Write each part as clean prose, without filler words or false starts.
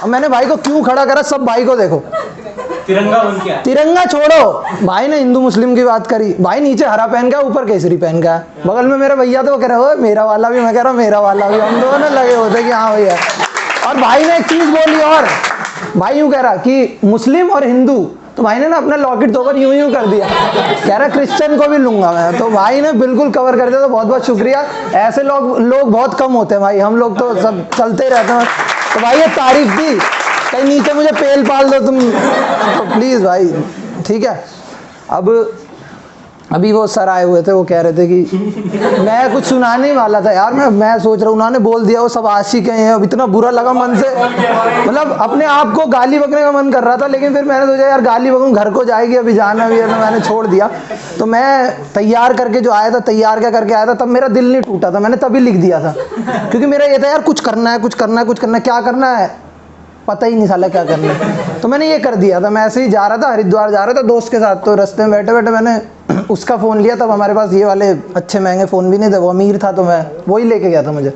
अब मैंने भाई को क्यों खड़ा करा, सब भाई को देखो, तिरंगा बन गया। तिरंगा छोड़ो, भाई ने हिंदू मुस्लिम की बात करी, भाई नीचे हरा पहन का ऊपर केसरी पहन का, बगल में मेरे भैया, तो वो कह रहे हो मेरा वाला भी, मैं कह रहा हूँ मेरा वाला भी, हम दोनों लगे होते कि हाँ भैया। और भाई ने एक चीज बोली, और भाई यूं कह रहा कि मुस्लिम और हिंदू, तो भाई ने ना अपना लॉकेट धोकर यूं कर दिया, कह रहा क्रिश्चियन को भी लूंगा मैं, तो भाई ने बिल्कुल कवर कर दिया। तो बहुत बहुत शुक्रिया, ऐसे लोग बहुत कम होते हैं भाई, हम लोग तो सब चलते ही रहते हैं। तो भाई ये तारीफ थी, कहीं नीचे मुझे पेल पाल दो तुम तो प्लीज़ भाई, ठीक है। अब अभी वो सर आए हुए थे, वो कह रहे थे कि मैं कुछ सुनाने ही वाला था यार, मैं सोच रहा हूँ उन्होंने बोल दिया वो सब आशिक हैं, अब इतना बुरा लगा मन से, मतलब अपने आप को गाली बकने का मन कर रहा था, लेकिन फिर मैंने सोचा यार गाली बकूँ, घर को जाएगी, अभी जाना भी है, तो मैंने छोड़ दिया। तो मैं तैयार करके जो आया था, तैयार क्या करके आया था, तब मेरा दिल नहीं टूटा था, मैंने तभी लिख दिया था, क्योंकि मेरा ये था यार कुछ करना है, कुछ करना है, कुछ करना है, क्या करना है पता ही नहीं साला क्या करना है। तो मैंने ये कर दिया था, मैं ऐसे ही जा रहा था, हरिद्वार जा रहा था दोस्त के साथ, तो रास्ते में बैठे बैठे मैंने उसका फ़ोन लिया, तब हमारे पास ये वाले अच्छे महंगे फ़ोन भी नहीं थे, वो अमीर था तो मैं वही लेके गया था मुझे।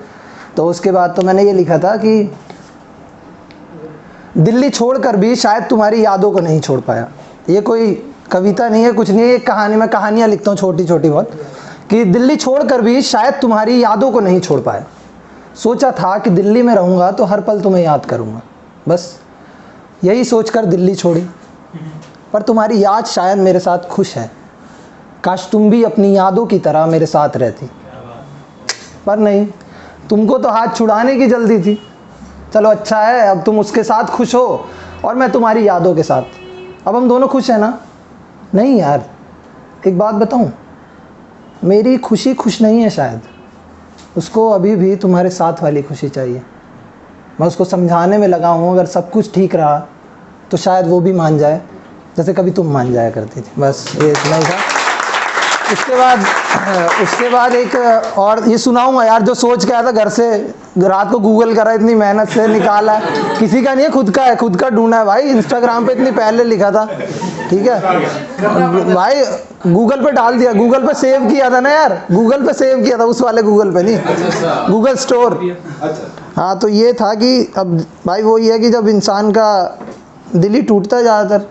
तो उसके बाद तो मैंने ये लिखा था कि दिल्ली छोड़कर भी शायद तुम्हारी यादों को नहीं छोड़ पाया। ये कोई कविता नहीं है, कुछ नहीं है, एक कहानी, मैं कहानियाँ लिखता हूँ छोटी छोटी बहुत, कि दिल्ली छोड़कर भी शायद तुम्हारी यादों को नहीं छोड़ पाया। सोचा था कि दिल्ली में रहूँगा तो हर पल तुम्हें याद करूँगा, बस यही सोचकर दिल्ली छोड़ी, पर तुम्हारी याद शायद मेरे साथ खुश है, काश तुम भी अपनी यादों की तरह मेरे साथ रहती, पर नहीं, तुमको तो हाथ छुड़ाने की जल्दी थी। चलो अच्छा है, अब तुम उसके साथ खुश हो और मैं तुम्हारी यादों के साथ, अब हम दोनों खुश हैं ना? नहीं यार, एक बात बताऊं, मेरी खुशी खुश नहीं है शायद, उसको अभी भी तुम्हारे साथ वाली खुशी चाहिए। मैं उसको समझाने में लगा हूँ, अगर सब कुछ ठीक रहा तो शायद वो भी मान जाए, जैसे कभी तुम मान जाया करती थी। बस ये इतना ही था। उसके बाद एक और ये सुनाऊंगा यार, जो सोच के आया था घर से, रात को गूगल करा, इतनी मेहनत से निकाला है, किसी का नहीं है, खुद का है, खुद का ढूंढा है भाई, इंस्टाग्राम पे इतनी पहले लिखा था, ठीक है भाई, गूगल पे डाल दिया, गूगल पे सेव किया था ना यार, गूगल पे सेव किया था, उस वाले गूगल पे नहीं, गूगल स्टोर। हाँ, तो ये था कि अब भाई वो ये है कि जब इंसान का दिल ही टूटता है ज़्यादातर,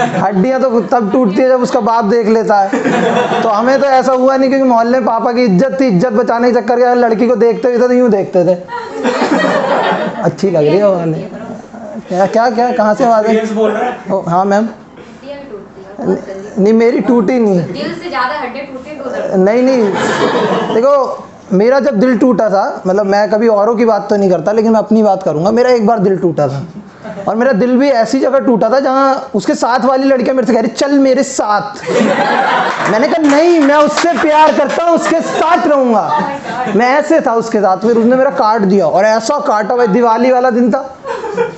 हड्डियाँ तो तब टूटती है जब उसका बाप देख लेता है। तो हमें तो ऐसा हुआ नहीं, क्योंकि मोहल्ले में पापा की इज्जत थी, इज्जत बचाने के चक्कर के लड़की को देखते हुए तो यूँ देखते थे, अच्छी लग रही है वाले, क्या क्या क्या कहाँ से आवाज़ है? हाँ मैम, नहीं मेरी टूटी नहीं, दिल से ज्यादा हड्डियां टूटी, नहीं नहीं, देखो मेरा जब दिल टूटा था, मतलब मैं कभी औरों की बात तो नहीं करता, लेकिन मैं अपनी बात करूंगा, मेरा एक बार दिल टूटा था, और मेरा दिल भी ऐसी जगह टूटा था जहाँ उसके साथ वाली लड़कियां मेरे से कह रही चल मेरे साथ, मैंने कहा नहीं, मैं उससे प्यार करता हूँ, उसके साथ रहूंगा, मैं ऐसे था उसके साथ। फिर उसने मेरा काट दिया, और ऐसा काटा भाई, दिवाली वाला दिन था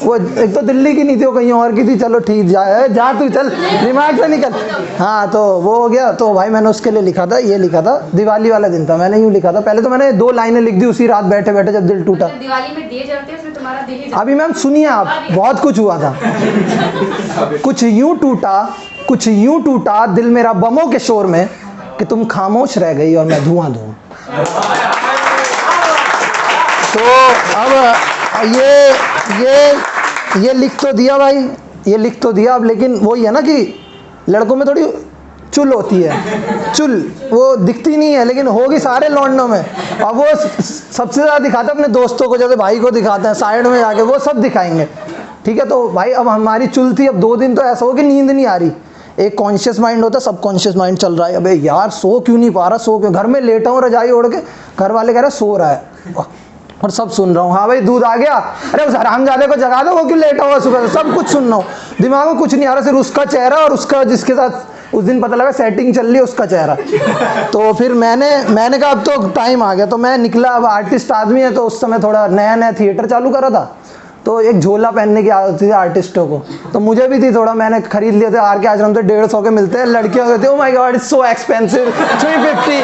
वो, एक तो दिल्ली की नहीं थी, वो कहीं और की थी, चलो ठीक जा तू चल, दिमाग से निकल। हाँ, तो वो हो गया, तो भाई मैंने उसके लिए लिखा था, ये लिखा था, दिवाली वाला दिन था, मैंने यूँ लिखा था, पहले तो मैंने 2 लाइनें लिख दी उसी रात बैठे बैठे जब दिल टूटा। दिवाली में दिए जलते हैं, उसमें तुम्हारा दिल ही अभी मैम सुनिए आप, बहुत कुछ हुआ था। कुछ यूं टूटा दिल मेरा बमों के शोर में, कि तुम खामोश रह गई और मैं धुआं दूं। तो अब ये लिख तो दिया भाई, ये लिख तो दिया, अब लेकिन वही है ना कि लड़कों में थोड़ी चुल होती है, चुल वो दिखती नहीं है, लेकिन होगी सारे लौंडों में, और वो सबसे ज़्यादा दिखाते हैं अपने दोस्तों को, जैसे भाई को दिखाते हैं साइड में जाके, वो सब दिखाएंगे, ठीक है। तो भाई अब हमारी चुल थी, अब 2 दिन तो ऐसा हो कि नींद नहीं आ रही, एक कॉन्शियस माइंड होता है, सब कॉन्शियस माइंड चल रहा है, अबे यार सो क्यों नहीं पा रहा, सो क्यों, घर में लेटा हूँ रजाई ओढ़ के, घर वाले कह रहे सो रहा है, और सब सुन रहा हूँ, हाँ भाई दूध आ गया, अरे उस हरामजादे को जगा दो, वो क्यों लेटा हुआ सुबह से, सब कुछ सुन रहा हूँ, दिमाग में कुछ नहीं आ रहा, सिर्फ उसका चेहरा और उसका जिसके साथ उस दिन पता लगा सेटिंग चल रही है उसका चेहरा। तो फिर मैंने कहा अब तो टाइम आ गया, तो मैं निकला, अब आर्टिस्ट आदमी है, तो उस समय थोड़ा नया नया थिएटर चालू करा था, तो एक झोला पहनने की आदत थी आर्टिस्टों को, तो मुझे भी थी, थोड़ा मैंने खरीद लिए थे, आर के आश्रम से 150 के मिलते हैं, लड़कियां कहती है oh my God it's so expensive 350,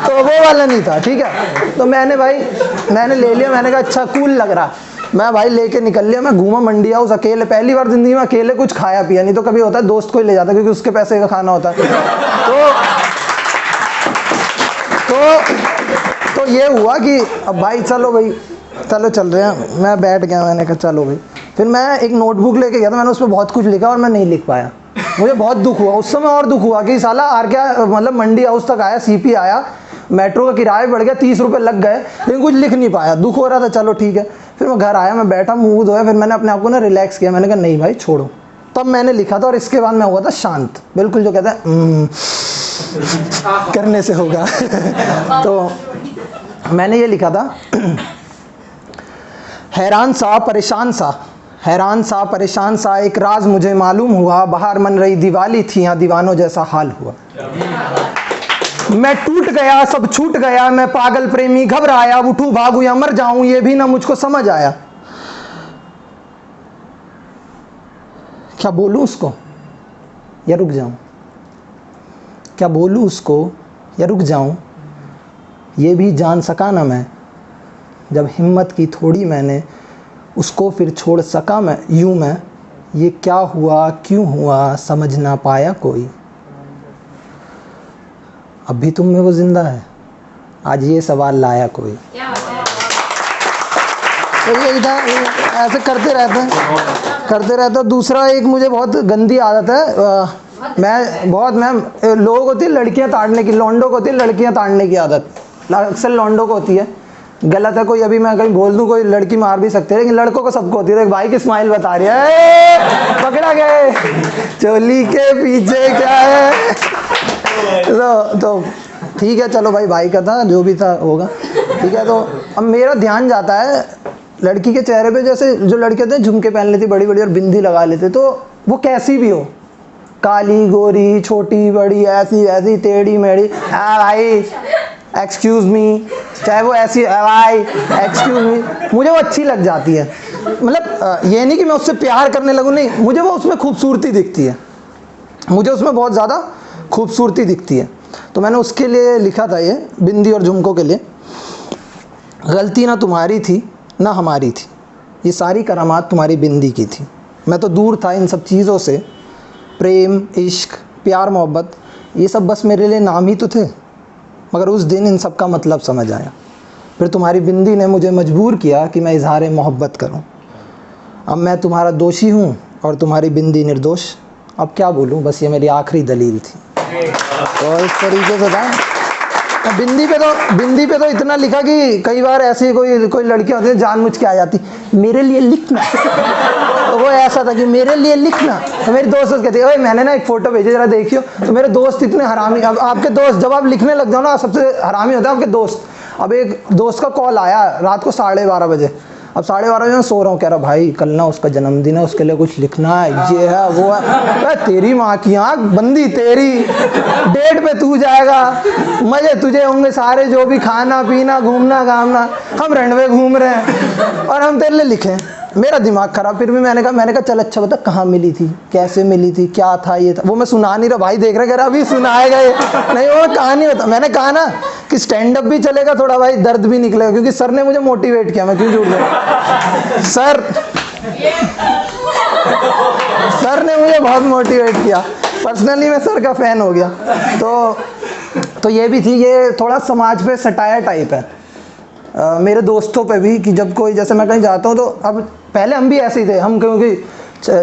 तो वो वाला नहीं था, ठीक है। तो मैंने ले लिया, मैंने कहा अच्छा कूल लग रहा, मैं भाई लेके निकल लिया, मैं घूमा मंडी हाउस अकेले, पहली बार जिंदगी में अकेले कुछ खाया पिया, नहीं तो कभी होता है दोस्त को ही ले जाता क्योंकि उसके पैसे का खाना होता है। तो ये हुआ कि अब भाई चलो भाई चलो चल रहे हैं, मैं बैठ गया, मैंने कहा चलो भाई। फिर मैं एक नोटबुक लेके गया था, मैंने उस पर बहुत कुछ लिखा और मैं नहीं लिख पाया। मुझे बहुत दुख हुआ उस समय, और दुख हुआ कि साला आर क्या मतलब मंडी हाउस तक आया, सीपी आया, मेट्रो का किराया बढ़ गया, 30 रुपये लग गए, लेकिन कुछ लिख नहीं पाया, दुख हो रहा था। चलो ठीक है, फिर मैं घर आया, मैं बैठा, मुँह धोया, फिर मैंने अपने आप को ना रिलैक्स किया, मैंने कहा नहीं भाई छोड़ो। तब मैंने लिखा था और इसके बाद मैं हुआ था शांत, बिल्कुल जो कहता है करने से होगा। तो मैंने ये लिखा था, हैरान सा परेशान सा, हैरान सा परेशान सा, एक राज मुझे मालूम हुआ, बाहर मन रही दिवाली थी, यहाँ दीवानों जैसा हाल हुआ। मैं टूट गया, सब छूट गया, मैं पागल प्रेमी घबराया, उठूं भागूं या मर जाऊं ये भी ना मुझको समझ आया। क्या बोलूं उसको या रुक जाऊं, क्या बोलूं उसको या रुक जाऊं, ये भी जान सका ना मैं, जब हिम्मत की थोड़ी मैंने, उसको फिर छोड़ सका मैं यूं मैं, ये क्या हुआ क्यों हुआ समझ ना पाया कोई। अब भी तुम में वो जिंदा है, आज ये सवाल लाया कोई। क्या बात है। तो ये इधर ऐसे करते रहते हैं। दूसरा एक मुझे बहुत गंदी आदत है, मैं लोगों को होती है लड़कियां ताड़ने की, लौंडों को होती है लड़कियां ताड़ने की आदत, अक्सर लौंडों को होती है। गलत है कोई, अभी मैं कहीं बोल दूं कोई लड़की मार भी सकती है, लेकिन लड़कों को सबको होती है। देख भाई की स्माइल बता रही है, पकड़ा गए, चोली के पीछे क्या है। तो ठीक है, चलो भाई का था, जो भी था होगा, ठीक है। तो अब मेरा ध्यान जाता है लड़की के चेहरे पे, जैसे जो लड़के होते हैं झुमके पहन लेते बड़ी बड़ी और बिंदी लगा लेते, तो वो कैसी भी हो, काली गोरी छोटी बड़ी ऐसी वैसी टेढ़ी मेढ़ी, भाई एक्सक्यूज़ मी, चाहे वो ऐसी भाई एक्सक्यूज़ मी, मुझे वो अच्छी लग जाती है। मतलब ये नहीं कि मैं उससे प्यार करने लगूँ, नहीं, मुझे वो उसमें खूबसूरती दिखती है, मुझे उसमें बहुत ज़्यादा खूबसूरती दिखती है। तो मैंने उसके लिए लिखा था ये बिंदी और झुमकों के लिए, गलती ना तुम्हारी थी ना हमारी थी, ये सारी करामात तुम्हारी बिंदी की थी। मैं तो दूर था इन सब चीज़ों से, प्रेम इश्क प्यार मोहब्बत ये सब बस मेरे लिए नाम ही तो थे, मगर उस दिन इन सब का मतलब समझ आया। फिर तुम्हारी बिंदी ने मुझे मजबूर किया कि मैं इजहार मोहब्बत करूं। अब मैं तुम्हारा दोषी हूं और तुम्हारी बिंदी निर्दोष। अब क्या बोलूं, बस ये मेरी आखिरी दलील थी। और इस तरीके से था। बिंदी पे तो इतना लिखा कि कई बार ऐसी कोई लड़कियां होती है जानबूझ के आ जाती, मेरे लिए लिखना। तो वो ऐसा था कि मेरे लिए लिखना। तो मेरी दोस्त कहती है, मैंने ना एक फ़ोटो भेजी जरा देखियो। तो मेरे दोस्त इतने हरामी, अब आपके दोस्त जब आप लिखने लग जाओ ना, सबसे हरामी होता है आपके दोस्त। अब एक दोस्त का कॉल आया रात को 12:30 बजे। अब 12:30 बजे मैं सो रहा हूँ, कह रहा भाई कल ना उसका जन्मदिन है, उसके लिए कुछ लिखना है, ये है वो है। तेरी माँ की आँख बंदी तेरी, डेट पे तू जाएगा, मजे तुझे होंगे सारे, जो भी खाना पीना घूमना घामना, हम रनवे घूम रहे हैं और हम तेरे लिए लिखें। मेरा दिमाग खराब। फिर भी मैंने कहा चल अच्छा बता कहाँ मिली थी, कैसे मिली थी, क्या था, ये था वो मैं सुना नहीं रहा। भाई देख रहे, कह रहा अभी सुनाएगा ये, नहीं वो कहानी होता। मैंने कहा ना कि स्टैंड अप भी चलेगा थोड़ा, भाई दर्द भी निकलेगा, क्योंकि सर ने मुझे मोटिवेट किया, मैं क्यों झूठ बोलूं। सर ने मुझे बहुत मोटिवेट किया, पर्सनली मैं सर का फ़ैन हो गया। तो ये भी थी, ये थोड़ा समाज पे सटायर टाइप है। मेरे दोस्तों पे भी, कि जब कोई, जैसे मैं कहीं जाता हूँ तो अब पहले हम भी ऐसे ही थे, हम क्योंकि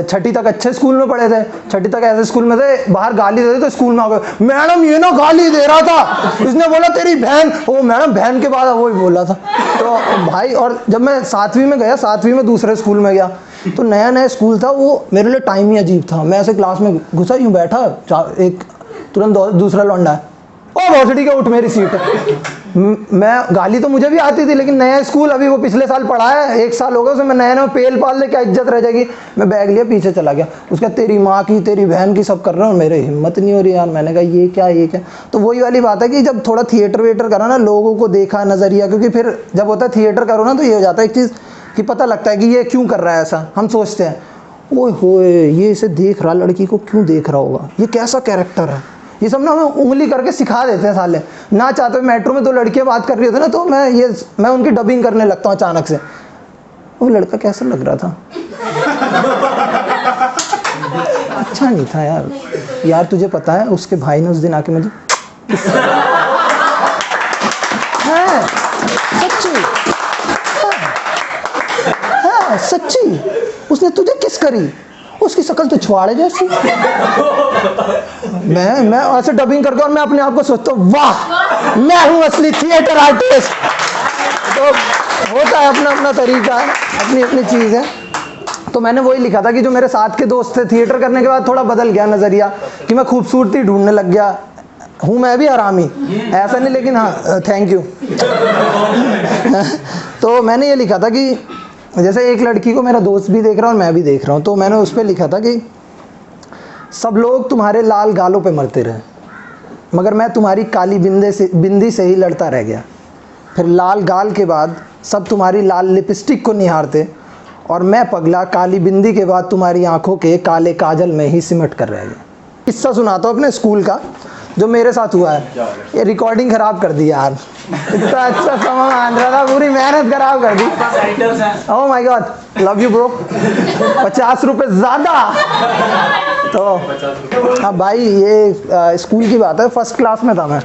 छठी तक अच्छे स्कूल में पढ़े थे, छठी तक ऐसे स्कूल में थे, बाहर गाली देते तो स्कूल में आ गए, मैडम ये ना गाली दे रहा था, इसने बोला तेरी बहन, ओ मैडम बहन के बाद वो ही बोला था। तो भाई, और जब मैं 7वीं में गया, 7वीं में दूसरे स्कूल में गया, तो नया नया स्कूल था, वो मेरे लिए टाइम ही अजीब था। मैं ऐसे क्लास में घुसा, यूँ बैठा, एक तुरंत दूसरा लौंडा है, ओ भोसड़ी के उठ मेरी सीट है। मैं गाली तो मुझे भी आती थी, लेकिन नया स्कूल, अभी वो पिछले साल पढ़ा है, 1 साल हो गया उसे, मैं नया पेल पाल ले, क्या इज्जत रह जाएगी। मैं बैग लिया पीछे चला गया, उसका तेरी माँ की तेरी बहन की सब कर रहा हूँ, मेरे हिम्मत नहीं हो रही यार। मैंने कहा ये क्या। तो वही वाली बात है कि जब थोड़ा थिएटर वेटर करा ना, लोगों को देखा नज़रिया, क्योंकि फिर जब होता है थिएटर करो ना, तो ये हो जाता है एक चीज़ कि पता लगता है कि ये क्यों कर रहा है ऐसा। हम सोचते हैं ओए होए ये इसे देख रहा, लड़की को क्यों देख रहा होगा, ये कैसा कैरेक्टर है। ये सब ना हमें उंगली करके सिखा देते हैं साले। ना चाहते, मेट्रो में 2 लड़कियां बात कर रही होती ना, तो मैं उनकी डबिंग करने लगता हूँ अचानक से। वो लड़का कैसा लग रहा था, अच्छा नहीं था यार तुझे पता है उसके भाई ने उस दिन आके मुझे है सच्ची हाँ सच्ची, उसने तुझे किस करी, उसकी शक्ल तो छुआड़े जैसी। मैं ऐसे डबिंग करके और मैं अपने आप को सोचता हूँ वाह मैं हूँ असली थिएटर आर्टिस्ट। तो होता है, अपना अपना तरीका है, अपनी अपनी चीज़ है। तो मैंने वही लिखा था कि जो मेरे साथ के दोस्त थे, थिएटर करने के बाद थोड़ा बदल गया नज़रिया, कि मैं खूबसूरती ढूंढने लग गया हूँ। मैं भी हरामी ऐसा नहीं, लेकिन हाँ थैंक यू। तो मैंने ये लिखा था कि जैसे एक लड़की को मेरा दोस्त भी देख रहा है और मैं भी देख रहा हूँ, तो मैंने उस पर लिखा था कि सब लोग तुम्हारे लाल गालों पे मरते रहे, मगर मैं तुम्हारी काली बिंदी से ही लड़ता रह गया। फिर लाल गाल के बाद सब तुम्हारी लाल लिपस्टिक को निहारते, और मैं पगला काली बिंदी के बाद तुम्हारी आंखों के काले काजल में ही सिमट कर रह गया। किस्सा सुनाता हूँ अपने स्कूल का जो मेरे साथ हुआ है। ये रिकॉर्डिंग खराब कर दी यार, इतना अच्छा समय मान रहा था, पूरी मेहनत खराब कर दी। Oh my God, love you bro. 50 रुपये ज़्यादा। तो अब भाई ये स्कूल की बात है, फर्स्ट क्लास में था मैं।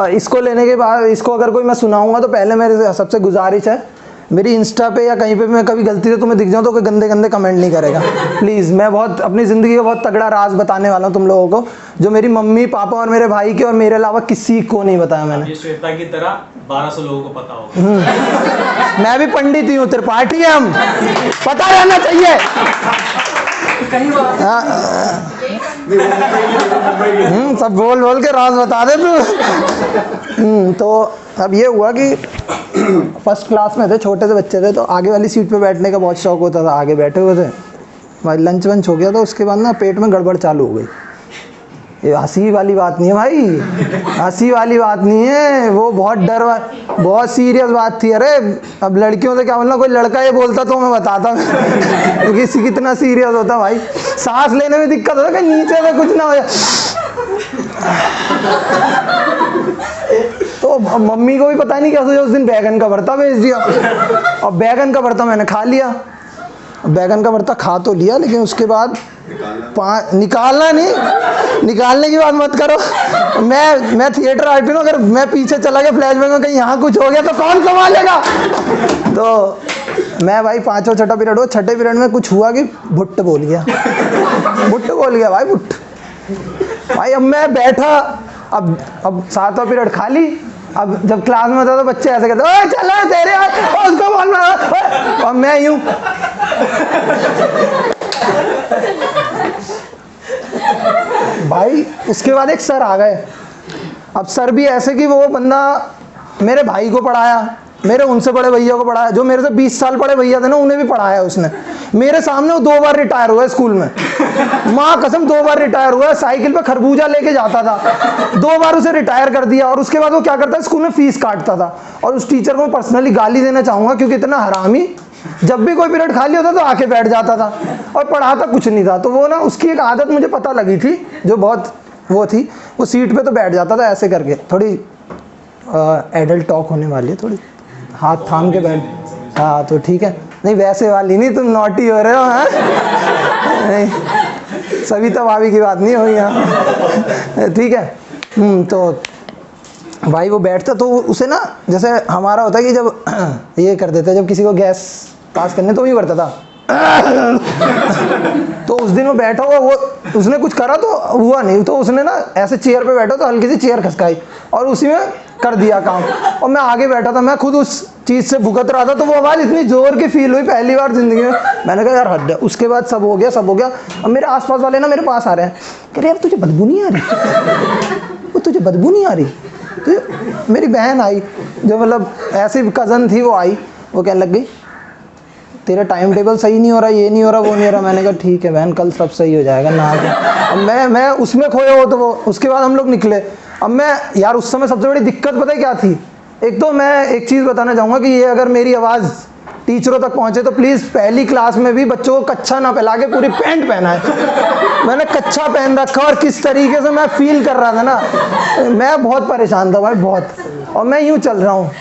इसको लेने के बाद, इसको अगर कोई मैं सुनाऊंगा तो पहले मेरे सबसे गुजारिश है, मेरी इंस्टा पे या कहीं पे भी मैं कभी गलती से तुम्हें दिख जाऊँ तो कोई गंदे गंदे कमेंट नहीं करेगा प्लीज़। मैं बहुत अपनी ज़िंदगी का बहुत तगड़ा राज बताने वाला हूँ तुम लोगों को, जो मेरी मम्मी पापा और मेरे भाई के और मेरे अलावा किसी को नहीं बताया मैंने। ये श्वेता की तरह 1200 लोगों को पता होगा। मैं भी पंडित ही हूँ, त्रिपाठी है हम, पता रहना चाहिए। सब बोल बोल के राज बता दे तू। तो अब ये हुआ कि फर्स्ट क्लास में थे, छोटे से बच्चे थे, तो आगे वाली सीट पे बैठने का बहुत शौक होता था। आगे बैठे हुए थे, भाई लंच वंच हो गया, तो उसके बाद ना पेट में गड़बड़ चालू हो गई। ये हंसी वाली बात नहीं है भाई, हंसी वाली बात नहीं है, वो बहुत बहुत सीरियस बात थी। अरे अब लड़कियों से क्या बोलना, कोई लड़का ये बोलता तो मैं बताता किसी कितना सीरियस होता भाई। सांस लेने में दिक्कत होता, कि नीचे से कुछ ना हो जाए। तो मम्मी को भी पता नहीं क्या सोचा, उस दिन बैगन का भरता भेज दिया, और बैगन का भरता मैंने खा लिया। बैगन का भरता खा तो लिया, लेकिन उसके बाद निकालना नहीं, निकालने की बात मत करो। मैं थिएटर आर्टिस्ट हूँ, अगर मैं पीछे चला गया फ्लैशबैक में, कहीं यहाँ कुछ हो गया तो कौन संभालेगा। तो मैं भाई पाँचों छठा पीरियड हो, छठे पीरियड में कुछ हुआ कि भुट्ट बोल गया, भुट्ट बोल गया भाई, भुट्ट भाई। अब मैं बैठा, अब सातवां पीरियड खाली। अब जब क्लास में था तो बच्चे ऐसे कहते, ओए चलो तेरे उसको बोल रहा, और मैं यूं भाई। उसके बाद एक सर आ गए। अब सर भी ऐसे कि वो बंदा मेरे भाई को पढ़ाया, मेरे उनसे बड़े भैया को पढ़ाया, जो मेरे से 20 साल बड़े भैया थे ना, उन्हें भी पढ़ाया उसने। मेरे सामने वो 2 बार रिटायर हुआ है स्कूल में, माँ कसम 2 बार रिटायर हुआ है। साइकिल पे खरबूजा लेके जाता था, 2 बार उसे रिटायर कर दिया। और उसके बाद वो क्या करता है, स्कूल में फीस काटता था। और उस टीचर को पर्सनली गाली देना चाहूँगा, क्योंकि इतना हरामी, जब भी कोई पीरियड खाली होता तो आके बैठ जाता था और पढ़ाता कुछ नहीं था। तो वो ना, उसकी एक आदत मुझे पता लगी थी जो बहुत वो थी, वो सीट पे तो बैठ जाता था ऐसे करके, थोड़ी एडल्ट टॉक होने वाली है, थोड़ी हाथ थाम के बैठ, हाँ तो ठीक है, नहीं वैसे वाली नहीं, तुम नॉटी हो रहे हो। हाँ नहीं, सविता भाभी की बात नहीं हुई यहाँ, ठीक है। तो भाई वो बैठता, तो उसे ना, जैसे हमारा होता है कि जब ये कर देते, जब किसी को गैस पास करने तो यूँ करता था। तो उस दिन वो बैठा हुआ, वो उसने कुछ करा तो हुआ नहीं, तो उसने ना ऐसे चेयर पे बैठा तो हल्की सी चेयर खसकाई और उसी में कर दिया काम। और मैं आगे बैठा था, मैं खुद उस चीज़ से भुगत रहा था, तो वो आवाज़ इतनी जोर की फील हुई पहली बार ज़िंदगी में। मैंने कहा यार हद है। उसके बाद सब हो गया, सब हो गया। अब मेरे आसपास वाले ना मेरे पास आ रहे हैं, कह रहे यार तुझे बदबू नहीं आ रही, वो तुझे बदबू नहीं आ रही। तो मेरी बहन आई, जो मतलब ऐसी कज़न थी, वो आई, वो कहने लग गई तेरा टाइम टेबल सही नहीं हो रहा, ये नहीं हो रहा, वो नहीं हो रहा। मैंने कहा ठीक है बहन, कल सब सही हो जाएगा ना। अब मैं उसमें खोया हो, तो वो उसके बाद हम लोग निकले। अब मैं यार, उस समय सबसे बड़ी दिक्कत पता है क्या थी? एक तो मैं एक चीज़ बताना चाहूँगा कि ये अगर मेरी आवाज़ टीचरों तक पहुँचे तो प्लीज़ पहली क्लास में भी बच्चों को कच्छा ना पहला के पूरी पैंट पहना है। मैंने कच्छा पहन रखा, और किस तरीके से मैं फील कर रहा था ना, मैं बहुत परेशान था भाई, बहुत। और मैं यूँ चल रहा हूँ,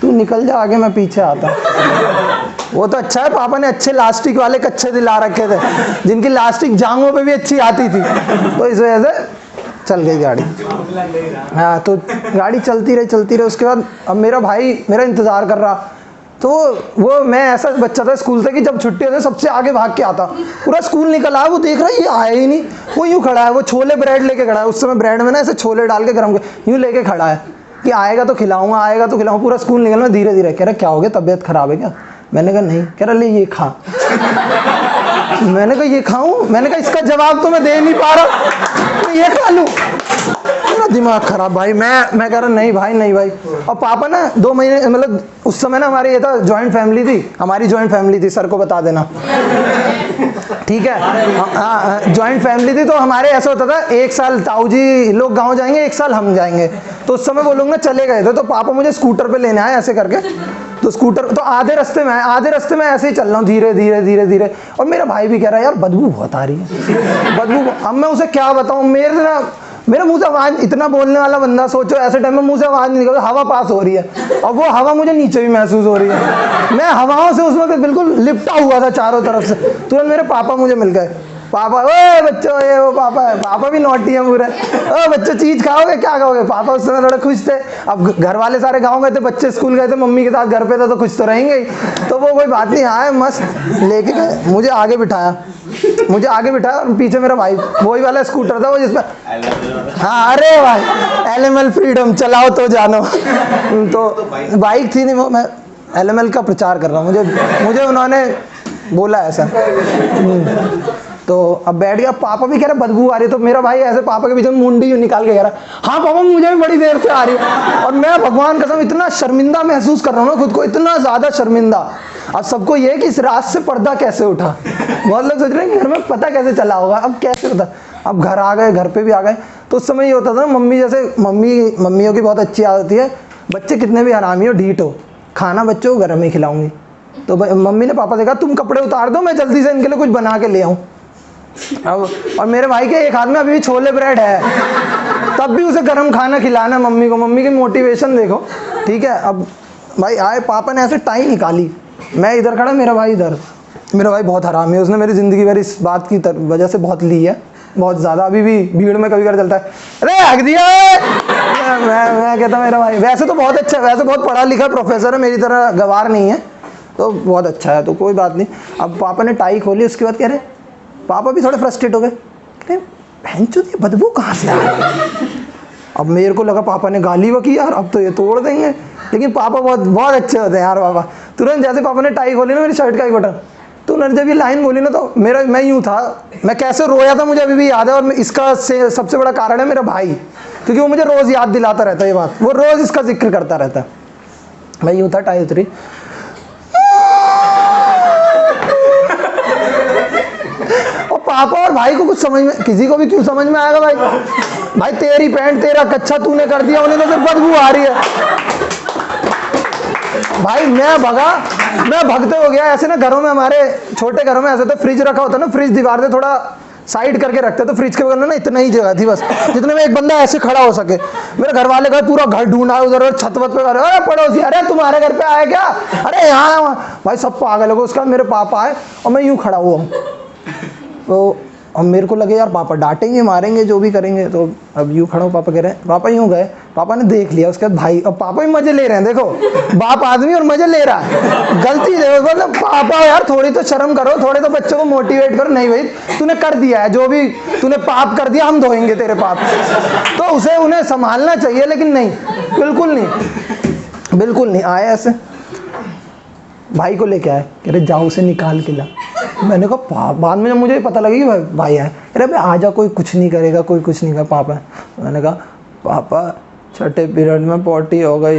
तू निकल जा आगे, मैं पीछे आता। वो तो अच्छा है, पापा ने अच्छे लास्टिक वाले कच्छे दिला रखे थे, जिनकी लास्टिक जांघों पे भी अच्छी आती थी, तो इस वजह से चल गई गाड़ी। हाँ, तो गाड़ी चलती रही। उसके बाद अब मेरा भाई मेरा इंतज़ार कर रहा, तो वो मैं ऐसा बच्चा था स्कूल से कि जब छुट्टी होती सबसे आगे भाग के आता। पूरा स्कूल निकल आया, वो देख रहा है ये आया ही नहीं, वो यूँ खड़ा है, वो छोले ब्रेड लेके खड़ा है। उस समय ब्रेड में ना ऐसे छोले डाल के गरम यूँ लेके खड़ा है कि आएगा तो खिलाऊंगा। पूरा स्कूल निकलना धीरे। कह रहा क्या हो गया, तबीयत खराब है क्या? मैंने कहा नहीं। कह रहा ले ये खा। मैंने कहा ये खाऊं? मैंने कहा इसका जवाब तो मैं दे नहीं पा रहा, मैं ये खा लूं? मेरा दिमाग खराब भाई। मैं कह रहा नहीं भाई। और पापा ना 2 महीने, मतलब उस समय ना हमारे ये था जॉइंट फैमिली थी, हमारी जॉइंट फैमिली थी, सर को बता देना, ठीक है। हाँ, जॉइंट फैमिली थी, तो हमारे ऐसा होता था 1 साल ताऊ जी लोग गाँव जाएंगे, 1 साल हम जाएंगे। तो उस समय वो लोग ना चले गए थे, तो पापा मुझे स्कूटर पे लेने आए ऐसे करके। तो स्कूटर तो आधे रास्ते में ऐसे ही चल रहा हूँ धीरे। और मेरा भाई भी कह रहा है यार बदबू बहुत आ रही है, बदबू। अब मैं उसे क्या बताऊँ, मेरे मुंह से आवाज, इतना बोलने वाला बंदा, सोचो ऐसे टाइम में मुंह से आवाज नहीं निकल, हवा पास हो रही है और वो हवा मुझे नीचे भी महसूस हो रही है। मैं हवाओं से उस वक्त बिल्कुल लिपटा हुआ था चारों तरफ से। तुरंत मेरे पापा मुझे मिल गए। पापा, ओए बच्चों, ये वो पापा है। पापा भी नॉटी है पूरे। ओ बच्चों, चीज खाओगे, क्या खाओगे? पापा उस समय थोड़े खुश थे। अब घर वाले सारे गाँव गए थे, बच्चे स्कूल गए थे, मम्मी के साथ घर पे थे, तो खुश तो रहेंगे ही। तो वो कोई बात नहीं, आए मस्त लेके गए, मुझे आगे बिठाया और पीछे मेरा भाई, वही वाला स्कूटर था वो जिसमें, हाँ अरे भाई LML फ्रीडम चलाओ तो जानो। तो बाइक थी नहीं वो, मैं LML का प्रचार कर रहा हूँ, मुझे उन्होंने बोला ऐसा। तो अब बैठ गया। पापा भी कह रहे बदबू आ रही है, तो मेरा भाई ऐसे पापा के पीछे मुंडी निकाल के कह रहा हाँ पापा मुझे भी बड़ी देर से आ रही है। और मैं भगवान कसम इतना शर्मिंदा महसूस कर रहा हूँ ना खुद को, इतना ज़्यादा शर्मिंदा। अब सबको ये कि इस रात से पर्दा कैसे उठा, बहुत लोग सोच रहे हैं घर में पता कैसे चला होगा, अब कैसे होता। अब घर आ गए, घर पे भी आ गए। तो उस समय ये होता था मम्मी, जैसे मम्मियों की बहुत अच्छी आदत होती है, बच्चे कितने भी हरामी हो, ढीठ हो, खाना बच्चों को गर्म ही खिलाऊंगी। तो मम्मी ने पापा से कहा तुम कपड़े उतार दो, मैं जल्दी से इनके लिए कुछ बना के ले आऊँ। अब और मेरे भाई के एक हाथ में अभी भी छोले ब्रेड है, तब भी उसे गर्म खाना खिलाना मम्मी को। मम्मी की मोटिवेशन देखो, ठीक है। अब भाई आए, पापा ने ऐसे टाई निकाली, मैं इधर खड़ा, मेरा भाई इधर। मेरा भाई बहुत हरामी है, उसने मेरी ज़िंदगी भर इस बात की वजह से बहुत ली है, बहुत ज़्यादा। अभी भी भीड़ में कभी चलता है, अरे हक दिया। मैं कहता मेरा भाई वैसे तो बहुत अच्छा है, वैसे बहुत पढ़ा लिखा प्रोफेसर है, मेरी तरह गवार नहीं है, तो बहुत अच्छा है, तो कोई बात नहीं। अब पापा ने टाई खोली, उसके बाद कह रहे, पापा भी थोड़े फ्रस्ट्रेट हो गए, कह रहे भैंचोद ये बदबू कहाँ से आ रही है। अब मेरे को लगा पापा ने गाली वो की यार, अब तो ये तोड़ देंगे, लेकिन पापा बहुत अच्छे होते हैं यार पापा। तुरंत जैसे पापा ने टाई खोली ना मेरी शर्ट का एक बटन, तो उन्होंने जब ये लाइन बोली ना, तो मैं यूँ था, मैं कैसे रोया था मुझे अभी भी याद है। और इसका सबसे बड़ा कारण है मेरा भाई, क्योंकि वो मुझे रोज़ याद दिलाता रहता है ये बात, वो रोज़ इसका जिक्र करता रहता है। मैं यूँ था, टाई उतरी, और पापा और भाई को कुछ समझ में, किसी को भी क्यों समझ में आएगा भाई तेरी पैंट तेरा कच्चा तूने कर दिया, उन्हें तो फिर बदबू आ रही है। भाई मैं भगते हो गया। ऐसे ना घरों में, हमारे छोटे घरों में ऐसे तो फ्रिज रखा होता ना, फ्रिज दीवार से थोड़ा साइड करके रखते, तो फ्रिज के बगल में ना इतना ही जगह थी बस, जितने में एक बंदा ऐसे खड़ा हो सके। मेरे घर वाले गए, पूरा घर ढूंढा उधर, छत वत पे, अरे पड़ोसी, अरे तुम्हारे घर पे आया क्या, अरे यहाँ भाई सब पागल हो गए। उसके बाद मेरे पापा आए और मैं यूँ खड़ा हुआ हूँ, तो अब मेरे को लगे यार पापा डांटेंगे मारेंगे जो भी करेंगे, तो अब यूँ खड़ा हूँ। पापा कह रहे हैं, पापा यूँ गए, पापा ने देख लिया। उसके बाद भाई, अब पापा भी मजे ले रहे हैं, देखो बाप आदमी और मजे ले रहा है, गलती देखो, मतलब पापा यार थोड़ी तो शर्म करो, थोड़े तो बच्चों को मोटिवेट करो। नहीं भाई तूने कर दिया है, जो भी तूने पाप कर दिया, हम धोएंगे तेरे पाप, तो उसे उन्हें संभालना चाहिए। लेकिन नहीं, बिल्कुल नहीं आए ऐसे। भाई को लेके आए, कह रहे जाओ उसे निकाल के ला। मैंने कहा बाद में जब मुझे पता लगा कि भाई आए, अरे भाई आजा, कोई कुछ नहीं करेगा, कोई कुछ नहीं करेगा। पापा, मैंने कहा पापा छठे पीरियड में पॉटी हो गई।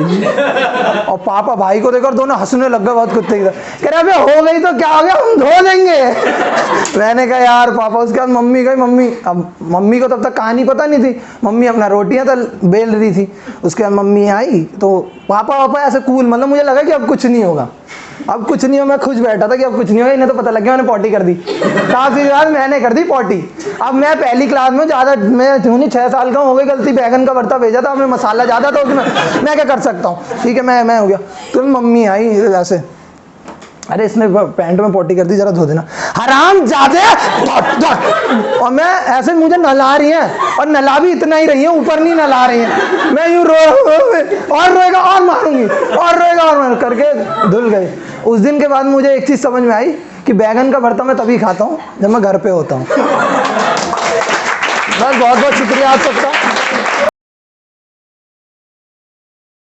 और पापा भाई को देखकर दोनों हंसने लग गए बहुत कुत्ते की तरह, कह रहे अबे हो गई तो क्या हो गया, हम धो देंगे। मैंने कहा यार पापा। उसके बाद मम्मी गई, अब मम्मी को तब तक कहानी पता नहीं थी, मम्मी अपना रोटियां तो बेल रही थी। उसके बाद मम्मी आई, तो पापा ऐसे कूल, मतलब मुझे लगा कि अब कुछ नहीं होगा, अब कुछ नहीं हो। मैं खुश बैठा था कि अब कुछ नहीं होगा, इन्हें तो पता लग गया मैंने पॉटी कर दी। काफी बाद मैंने कर दी पॉटी। अब मैं पहली क्लास में, ज़्यादा मैं हूँ नहीं, 6 साल का हो गई गलती, बैगन का भरता भेजा था, हमें मसाला ज़्यादा था उसमें, मैं क्या कर सकता हूँ, ठीक है मैं हो गया। तो मम्मी आई ऐसे, अरे इसने पैंट में पॉटी कर दी, जरा धो देना। हराम जादे। और मैं ऐसे मुझे नला रही हैं और नला भी इतना ही रही है, ऊपर नहीं नला रही हैं। मैं यूं रो और रोएगा और मारूंगी और रोएगा और मारूंगी करके धुल गई। उस दिन के बाद मुझे एक चीज़ समझ में आई कि बैगन का भरता मैं तभी खाता हूँ जब मैं घर पे होता हूँ। बस बहुत बहुत शुक्रिया आप सबका।